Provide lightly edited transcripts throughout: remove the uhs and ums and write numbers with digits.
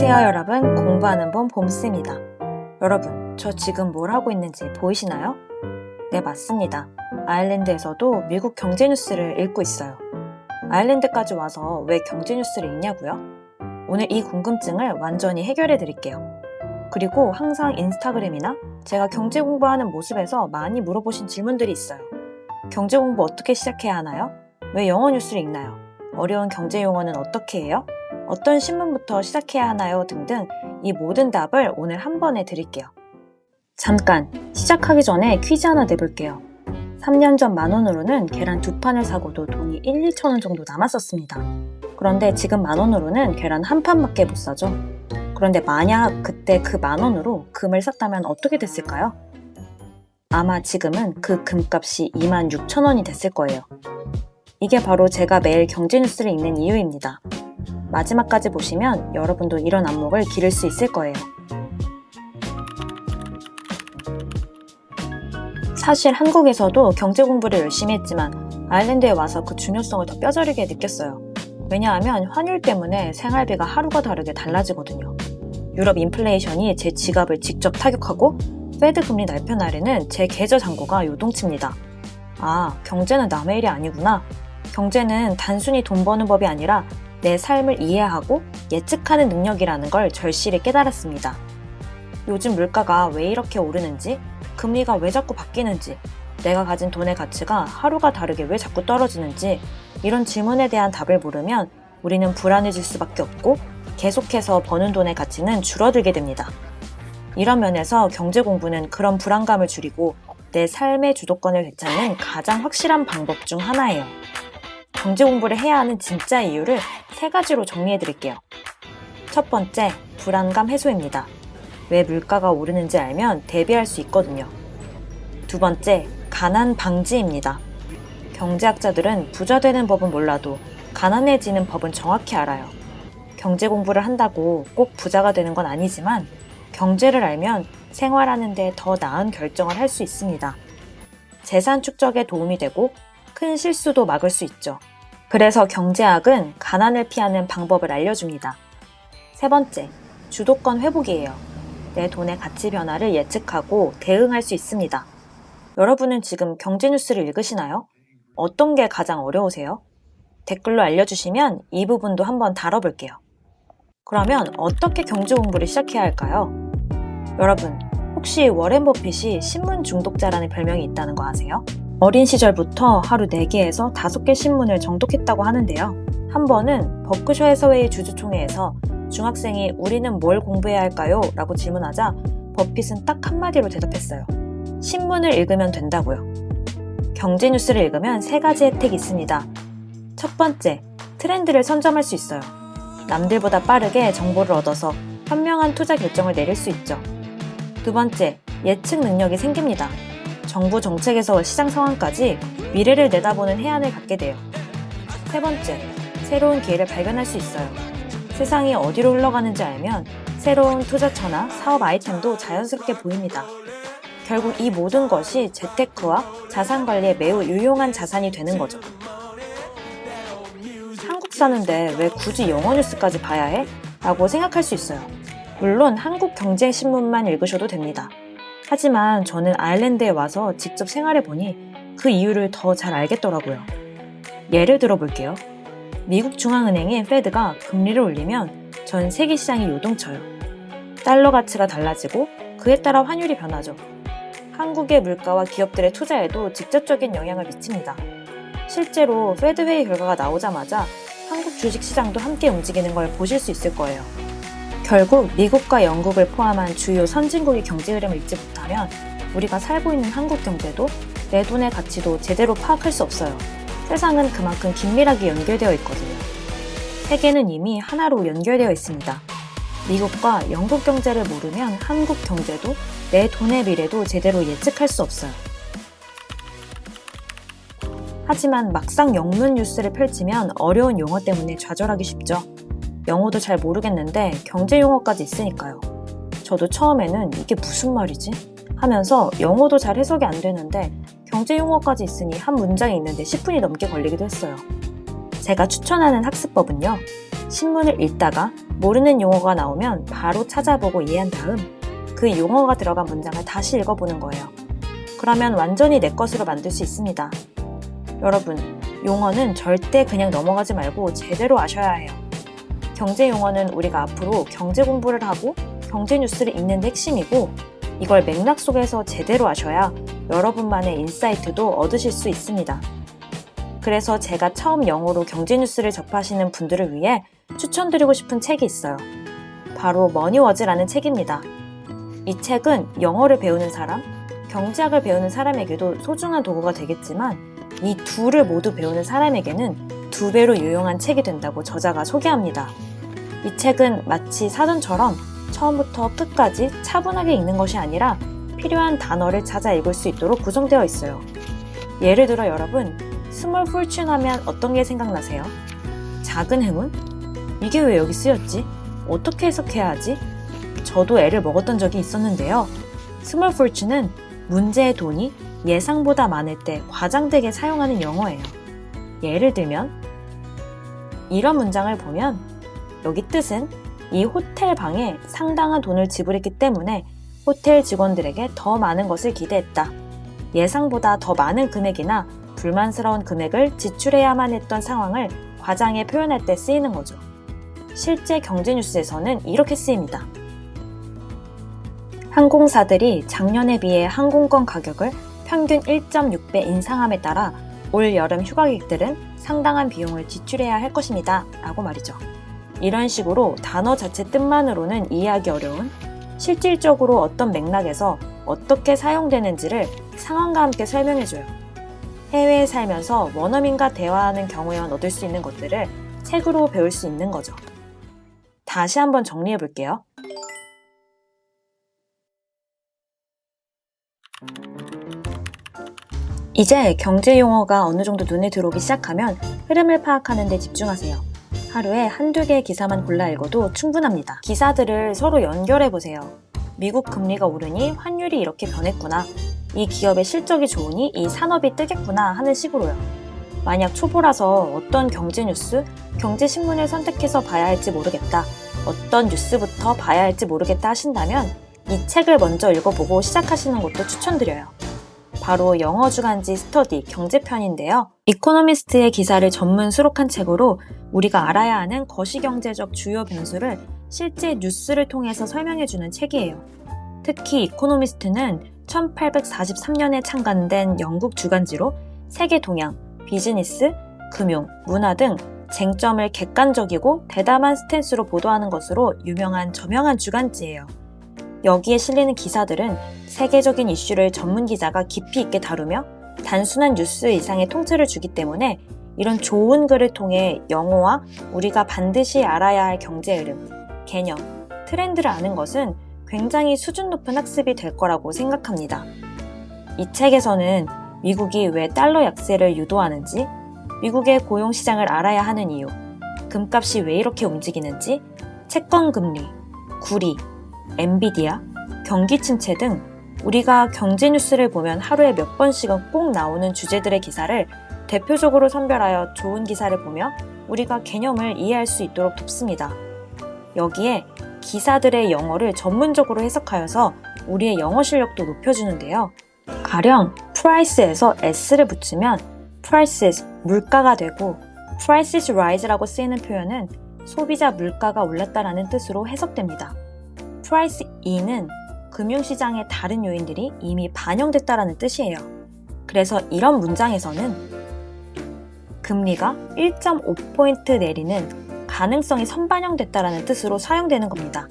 안녕하세요 여러분, 공부하는 봄 봄쌤입니다. 여러분, 저 지금 뭘 하고 있는지 보이시나요? 네, 맞습니다. 아일랜드에서도 미국 경제 뉴스를 읽고 있어요. 아일랜드까지 와서 왜 경제 뉴스를 읽냐고요? 오늘 이 궁금증을 완전히 해결해 드릴게요. 그리고 항상 인스타그램이나 제가 경제 공부하는 모습에서 많이 물어보신 질문들이 있어요. 경제 공부 어떻게 시작해야 하나요? 왜 영어 뉴스를 읽나요? 어려운 경제 용어는 어떻게 해요? 어떤 신문부터 시작해야 하나요? 등등 이 모든 답을 오늘 한 번에 드릴게요. 잠깐 시작하기 전에 퀴즈 하나 내볼게요. 3년 전 10,000원으로는 계란 2판을 사고도 돈이 1-2,000원 정도 남았었습니다. 그런데 지금 10,000원으로는 계란 한 판밖에 못 사죠. 그런데 만약 그때 그 10,000원으로 금을 샀다면 어떻게 됐을까요? 아마 지금은 그 금값이 26,000원이 됐을 거예요. 이게 바로 제가 매일 경제 뉴스를 읽는 이유입니다. 마지막까지 보시면 여러분도 이런 안목을 기를 수 있을 거예요. 사실 한국에서도 경제 공부를 열심히 했지만 아일랜드에 와서 그 중요성을 더 뼈저리게 느꼈어요. 왜냐하면 환율 때문에 생활비가 하루가 다르게 달라지거든요. 유럽 인플레이션이 제 지갑을 직접 타격하고 페드 금리 날편 날에는 제 계좌 잔고가 요동칩니다. 아, 경제는 남의 일이 아니구나. 경제는 단순히 돈 버는 법이 아니라 내 삶을 이해하고 예측하는 능력이라는 걸 절실히 깨달았습니다. 요즘 물가가 왜 이렇게 오르는지, 금리가 왜 자꾸 바뀌는지, 내가 가진 돈의 가치가 하루가 다르게 왜 자꾸 떨어지는지 이런 질문에 대한 답을 모르면 우리는 불안해질 수밖에 없고 계속해서 버는 돈의 가치는 줄어들게 됩니다. 이런 면에서 경제 공부는 그런 불안감을 줄이고 내 삶의 주도권을 되찾는 가장 확실한 방법 중 하나예요. 경제 공부를 해야 하는 진짜 이유를 3가지로 정리해 드릴게요. 첫 번째, 불안감 해소입니다. 왜 물가가 오르는지 알면 대비할 수 있거든요. 두 번째, 가난 방지입니다. 경제학자들은 부자 되는 법은 몰라도 가난해지는 법은 정확히 알아요. 경제 공부를 한다고 꼭 부자가 되는 건 아니지만 경제를 알면 생활하는 데 더 나은 결정을 할 수 있습니다. 재산 축적에 도움이 되고 큰 실수도 막을 수 있죠. 그래서 경제학은 가난을 피하는 방법을 알려줍니다. 세 번째, 주도권 회복이에요. 내 돈의 가치 변화를 예측하고 대응할 수 있습니다. 여러분은 지금 경제 뉴스를 읽으시나요? 어떤 게 가장 어려우세요? 댓글로 알려주시면 이 부분도 한번 다뤄볼게요. 그러면 어떻게 경제 공부를 시작해야 할까요? 여러분, 혹시 워렌 버핏이 신문 중독자라는 별명이 있다는 거 아세요? 어린 시절부터 하루 4개에서 5개 신문을 정독했다고 하는데요. 한 번은 버크셔 해서웨이 주주총회에서 중학생이 우리는 뭘 공부해야 할까요? 라고 질문하자 버핏은 딱 한마디로 대답했어요. 신문을 읽으면 된다고요. 경제 뉴스를 읽으면 3가지 혜택이 있습니다. 첫 번째, 트렌드를 선점할 수 있어요. 남들보다 빠르게 정보를 얻어서 현명한 투자 결정을 내릴 수 있죠. 두 번째, 예측 능력이 생깁니다. 정부 정책에서 시장 상황까지 미래를 내다보는 해안을 갖게 돼요. 세 번째, 새로운 기회를 발견할 수 있어요. 세상이 어디로 흘러가는지 알면 새로운 투자처나 사업 아이템도 자연스럽게 보입니다. 결국 이 모든 것이 재테크와 자산 관리에 매우 유용한 자산이 되는 거죠. 한국 사는데 왜 굳이 영어 뉴스까지 봐야 해? 라고 생각할 수 있어요. 물론 한국 경제신문만 읽으셔도 됩니다. 하지만 저는 아일랜드에 와서 직접 생활해보니 그 이유를 더 잘 알겠더라고요. 예를 들어볼게요. 미국 중앙은행인 페드가 금리를 올리면 전 세계 시장이 요동쳐요. 달러 가치가 달라지고 그에 따라 환율이 변하죠. 한국의 물가와 기업들의 투자에도 직접적인 영향을 미칩니다. 실제로 페드 회의 결과가 나오자마자 한국 주식시장도 함께 움직이는 걸 보실 수 있을 거예요. 결국 미국과 영국을 포함한 주요 선진국의 경제 흐름을 읽지 못하면 우리가 살고 있는 한국 경제도 내 돈의 가치도 제대로 파악할 수 없어요. 세상은 그만큼 긴밀하게 연결되어 있거든요. 세계는 이미 하나로 연결되어 있습니다. 미국과 영국 경제를 모르면 한국 경제도 내 돈의 미래도 제대로 예측할 수 없어요. 하지만 막상 영문 뉴스를 펼치면 어려운 용어 때문에 좌절하기 쉽죠. 영어도 잘 모르겠는데 경제 용어까지 있으니까요. 저도 처음에는 이게 무슨 말이지? 하면서 영어도 잘 해석이 안 되는데 경제 용어까지 있으니 한 문장이 있는데 10분이 넘게 걸리기도 했어요. 제가 추천하는 학습법은요. 신문을 읽다가 모르는 용어가 나오면 바로 찾아보고 이해한 다음 그 용어가 들어간 문장을 다시 읽어보는 거예요. 그러면 완전히 내 것으로 만들 수 있습니다. 여러분, 용어는 절대 그냥 넘어가지 말고 제대로 아셔야 해요. 경제 용어는 우리가 앞으로 경제 공부를 하고 경제 뉴스를 읽는 데 핵심이고 이걸 맥락 속에서 제대로 아셔야 여러분만의 인사이트도 얻으실 수 있습니다. 그래서 제가 처음 영어로 경제 뉴스를 접하시는 분들을 위해 추천드리고 싶은 책이 있어요. 바로 머니워즈라는 책입니다. 이 책은 영어를 배우는 사람, 경제학을 배우는 사람에게도 소중한 도구가 되겠지만 이 둘을 모두 배우는 사람에게는 2배로 유용한 책이 된다고 저자가 소개합니다. 이 책은 마치 사전처럼 처음부터 끝까지 차분하게 읽는 것이 아니라 필요한 단어를 찾아 읽을 수 있도록 구성되어 있어요. 예를 들어 여러분, 스몰 폴춘 하면 어떤 게 생각나세요? 작은 행운? 이게 왜 여기 쓰였지? 어떻게 해석해야 하지? 저도 애를 먹었던 적이 있었는데요. 스몰 폴춘은 문제의 돈이 예상보다 많을 때 과장되게 사용하는 영어예요. 예를 들면 이런 문장을 보면 여기 뜻은 이 호텔 방에 상당한 돈을 지불했기 때문에 호텔 직원들에게 더 많은 것을 기대했다. 예상보다 더 많은 금액이나 불만스러운 금액을 지출해야만 했던 상황을 과장해 표현할 때 쓰이는 거죠. 실제 경제 뉴스에서는 이렇게 쓰입니다. 항공사들이 작년에 비해 항공권 가격을 평균 1.6배 인상함에 따라 올 여름 휴가객들은 상당한 비용을 지출해야 할 것입니다. 라고 말이죠. 이런 식으로 단어 자체 뜻만으로는 이해하기 어려운 실질적으로 어떤 맥락에서 어떻게 사용되는지를 상황과 함께 설명해줘요. 해외에 살면서 원어민과 대화하는 경우에만 얻을 수 있는 것들을 책으로 배울 수 있는 거죠. 다시 한번 정리해 볼게요. 이제 경제 용어가 어느 정도 눈에 들어오기 시작하면 흐름을 파악하는 데 집중하세요. 하루에 한두 개의 기사만 골라 읽어도 충분합니다. 기사들을 서로 연결해 보세요. 미국 금리가 오르니 환율이 이렇게 변했구나. 이 기업의 실적이 좋으니 이 산업이 뜨겠구나 하는 식으로요. 만약 초보라서 어떤 경제 뉴스, 경제 신문을 선택해서 봐야 할지 모르겠다. 어떤 뉴스부터 봐야 할지 모르겠다 하신다면 이 책을 먼저 읽어보고 시작하시는 것도 추천드려요. 바로 영어 주간지 스터디 경제편인데요. 이코노미스트의 기사를 전문 수록한 책으로 우리가 알아야 하는 거시경제적 주요 변수를 실제 뉴스를 통해서 설명해주는 책이에요. 특히 이코노미스트는 1843년에 창간된 영국 주간지로 세계 동향, 비즈니스, 금융, 문화 등 쟁점을 객관적이고 대담한 스탠스로 보도하는 것으로 유명한 저명한 주간지예요. 여기에 실리는 기사들은 세계적인 이슈를 전문 기자가 깊이 있게 다루며 단순한 뉴스 이상의 통찰을 주기 때문에 이런 좋은 글을 통해 영어와 우리가 반드시 알아야 할 경제 흐름, 개념, 트렌드를 아는 것은 굉장히 수준 높은 학습이 될 거라고 생각합니다. 이 책에서는 미국이 왜 달러 약세를 유도하는지, 미국의 고용시장을 알아야 하는 이유, 금값이 왜 이렇게 움직이는지, 채권금리, 구리, 엔비디아, 경기 침체 등 우리가 경제 뉴스를 보면 하루에 몇 번씩은 꼭 나오는 주제들의 기사를 대표적으로 선별하여 좋은 기사를 보며 우리가 개념을 이해할 수 있도록 돕습니다. 여기에 기사들의 영어를 전문적으로 해석하여서 우리의 영어 실력도 높여주는데요. 가령 price에서 s를 붙이면 prices, 물가가 되고 prices rise라고 쓰이는 표현은 소비자 물가가 올랐다라는 뜻으로 해석됩니다. price in은 금융시장의 다른 요인들이 이미 반영됐다라는 뜻이에요. 그래서 이런 문장에서는 금리가 1.5포인트 내리는 가능성이 선반영됐다라는 뜻으로 사용되는 겁니다.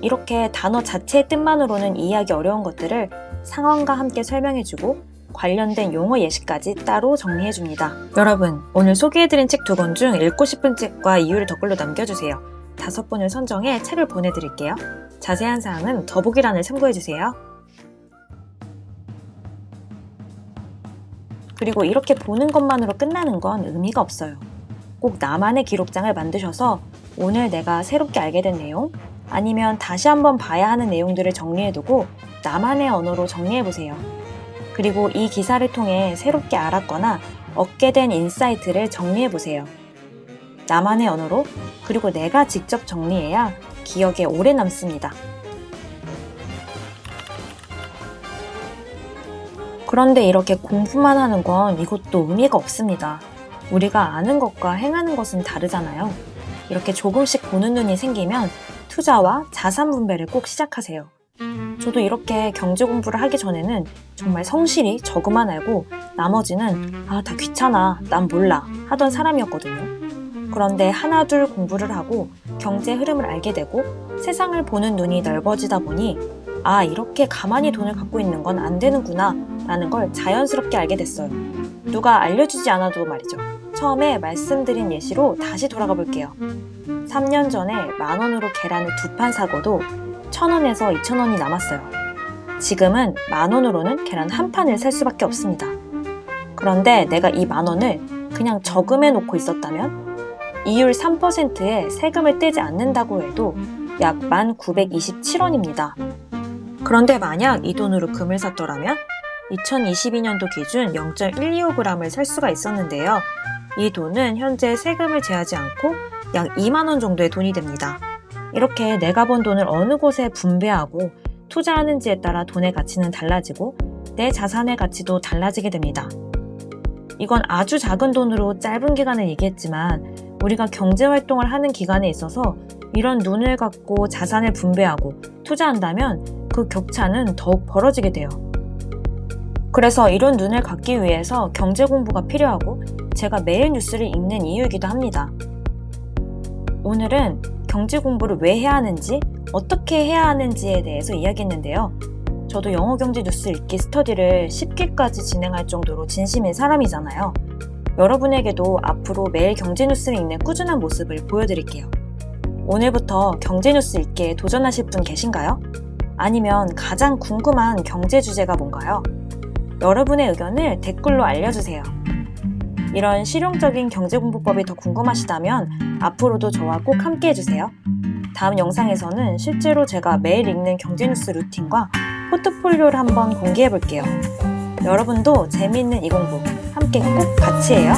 이렇게 단어 자체의 뜻만으로는 이해하기 어려운 것들을 상황과 함께 설명해주고 관련된 용어 예시까지 따로 정리해줍니다. 여러분, 오늘 소개해드린 책 2권 중 읽고 싶은 책과 이유를 댓글로 남겨주세요. 5분을 선정해 책을 보내드릴게요. 자세한 사항은 더보기란을 참고해주세요. 그리고 이렇게 보는 것만으로 끝나는 건 의미가 없어요. 꼭 나만의 기록장을 만드셔서 오늘 내가 새롭게 알게 된 내용, 아니면 다시 한번 봐야 하는 내용들을 정리해두고 나만의 언어로 정리해보세요. 그리고 이 기사를 통해 새롭게 알았거나 얻게 된 인사이트를 정리해보세요. 나만의 언어로 그리고 내가 직접 정리해야 기억에 오래 남습니다. 그런데 이렇게 공부만 하는 건 이것도 의미가 없습니다. 우리가 아는 것과 행하는 것은 다르잖아요. 이렇게 조금씩 보는 눈이 생기면 투자와 자산 분배를 꼭 시작하세요. 저도 이렇게 경제 공부를 하기 전에는 정말 성실히 저것만 알고 나머지는 다 귀찮아, 난 몰라 하던 사람이었거든요. 그런데 하나둘 공부를 하고 경제 흐름을 알게 되고 세상을 보는 눈이 넓어지다 보니 이렇게 가만히 돈을 갖고 있는 건 안 되는구나 라는 걸 자연스럽게 알게 됐어요. 누가 알려주지 않아도 말이죠. 처음에 말씀드린 예시로 다시 돌아가 볼게요. 3년 전에 10,000원으로 계란을 2판 사고도 1,000원에서 2,000원이 남았어요. 지금은 10,000원으로는 계란 한 판을 살 수밖에 없습니다. 그런데 내가 이 10,000원을 그냥 저금해 놓고 있었다면 이율 3%에 세금을 떼지 않는다고 해도 약 1,927원입니다. 그런데 만약 이 돈으로 금을 샀더라면 2022년도 기준 0.125g을 살 수가 있었는데요. 이 돈은 현재 세금을 제하지 않고 약 2만원 정도의 돈이 됩니다. 이렇게 내가 번 돈을 어느 곳에 분배하고 투자하는지에 따라 돈의 가치는 달라지고 내 자산의 가치도 달라지게 됩니다. 이건 아주 작은 돈으로 짧은 기간을 얘기했지만 우리가 경제활동을 하는 기간에 있어서 이런 눈을 갖고 자산을 분배하고 투자한다면 그 격차는 더욱 벌어지게 돼요. 그래서 이런 눈을 갖기 위해서 경제 공부가 필요하고 제가 매일 뉴스를 읽는 이유이기도 합니다. 오늘은 경제 공부를 왜 해야 하는지, 어떻게 해야 하는지에 대해서 이야기했는데요. 저도 영어 경제 뉴스 읽기 스터디를 10기까지 진행할 정도로 진심인 사람이잖아요. 여러분에게도 앞으로 매일 경제 뉴스를 읽는 꾸준한 모습을 보여드릴게요. 오늘부터 경제 뉴스 읽기에 도전하실 분 계신가요? 아니면 가장 궁금한 경제 주제가 뭔가요? 여러분의 의견을 댓글로 알려주세요. 이런 실용적인 경제공부법이 더 궁금하시다면 앞으로도 저와 꼭 함께 해주세요. 다음 영상에서는 실제로 제가 매일 읽는 경제뉴스 루틴과 포트폴리오를 한번 공개해 볼게요. 여러분도 재미있는 이 공부 함께 꼭 같이 해요.